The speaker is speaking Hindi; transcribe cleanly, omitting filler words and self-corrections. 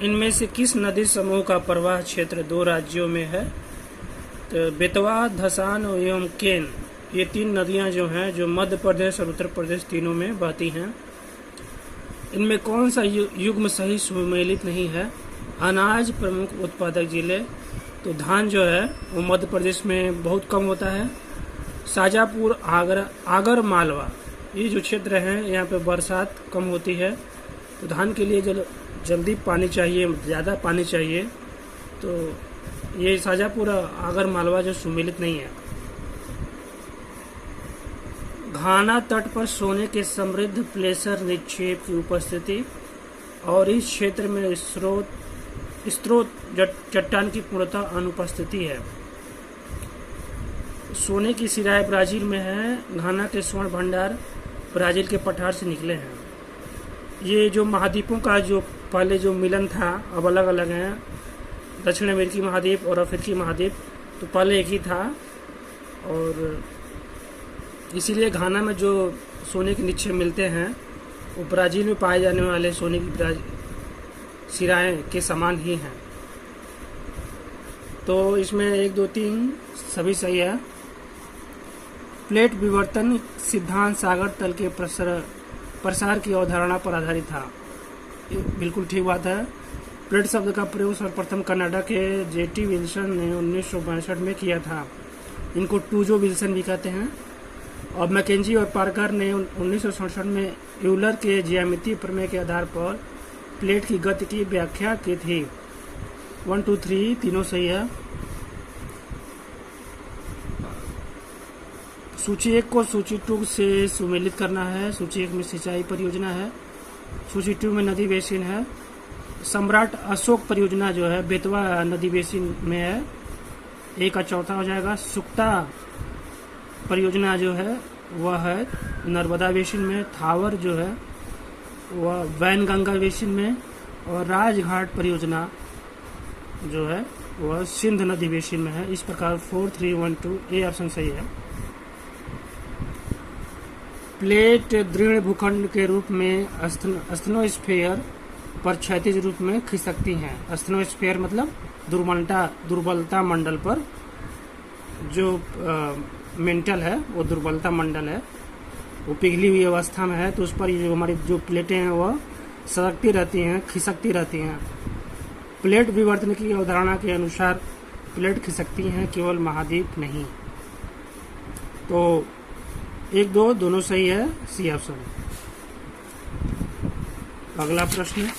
इनमें से किस नदी समूह का प्रवाह क्षेत्र दो राज्यों में है? तो बेतवा, धसान एवं केन, ये तीन नदियां जो हैं जो मध्य प्रदेश और उत्तर प्रदेश तीनों में बहती हैं। इनमें कौन सा युग्म सही सुमेलित नहीं है? अनाज प्रमुख उत्पादक जिले, तो धान जो है वो मध्य प्रदेश में बहुत कम होता है। शाजापुर, आगर मालवा, ये जो क्षेत्र हैं यहाँ पे बरसात कम होती है, तो धान के लिए जल्दी पानी चाहिए, ज़्यादा पानी चाहिए, तो ये शाजापुर आगर मालवा जो सुमेलित नहीं है। घाना तट पर सोने के समृद्ध प्लेसर निक्षेप की उपस्थिति और इस क्षेत्र में स्रोत चट्टान की पूर्णतः अनुपस्थिति है। सोने की सिराएं ब्राजील में है। घाना के स्वर्ण भंडार ब्राजील के पठार से निकले हैं। ये जो महाद्वीपों का जो पहले जो मिलन था अब अलग अलग हैं। दक्षिण अमेरिकी महाद्वीप और अफ्रीकी महाद्वीप तो पहले एक ही था, और इसीलिए घाना में जो सोने के निक्षेप मिलते हैं वो ब्राज़ील में पाए जाने वाले सोने की सिराएं के समान ही हैं। तो इसमें 1, 2, 3 सभी सही है। प्लेट विवर्तन सिद्धांत सागर तल के प्रसार की अवधारणा पर आधारित था। ये बिल्कुल ठीक बात है। प्लेट शब्द का प्रयोग सर्वप्रथम कनाडा के जेटी विल्सन ने 1962 में किया था। इनको टूजो विल्सन भी कहते हैं। और मैकेंजी और पार्कर ने 1967 में यूलर के ज्यामितीय प्रमेय के आधार पर प्लेट की गति की व्याख्या की थी। 1, 2, 3 तीनों सही है। सूची 1 को सूची 2 से सुमेलित करना है। सूची 1 में सिंचाई परियोजना है, सूची 2 में नदी बेसिन है। सम्राट अशोक परियोजना जो है बेतवा नदी बेसिन में है, 1 का चौथा हो जाएगा। सुक्ता परियोजना जो है वह है नर्मदा बेसिन में। थावर जो है वह वैनगंगा बेसिन में, और राजघाट परियोजना जो है वह सिंध नदी बेसिन में है। इस प्रकार 4, 3, 1, 2 ए ऑप्शन सही है। प्लेट दृढ़ भूखंड के रूप में अस्थनोस्फीयर पर क्षैतिज रूप में खिसकती हैं। अस्थनोस्फीयर मतलब दुर्बलता मंडल पर, जो मेंटल है वो दुर्बलता मंडल है, वो पिघली हुई अवस्था में है, तो उस पर ये जो हमारी जो प्लेटें हैं वह सरकती रहती हैं, खिसकती रहती हैं। प्लेट विवर्तन की अवधारणा के अनुसार प्लेट खिसकती हैं, केवल महाद्वीप नहीं। तो 1, 2 दोनों सही है, सी ऑप्शन। अगला प्रश्न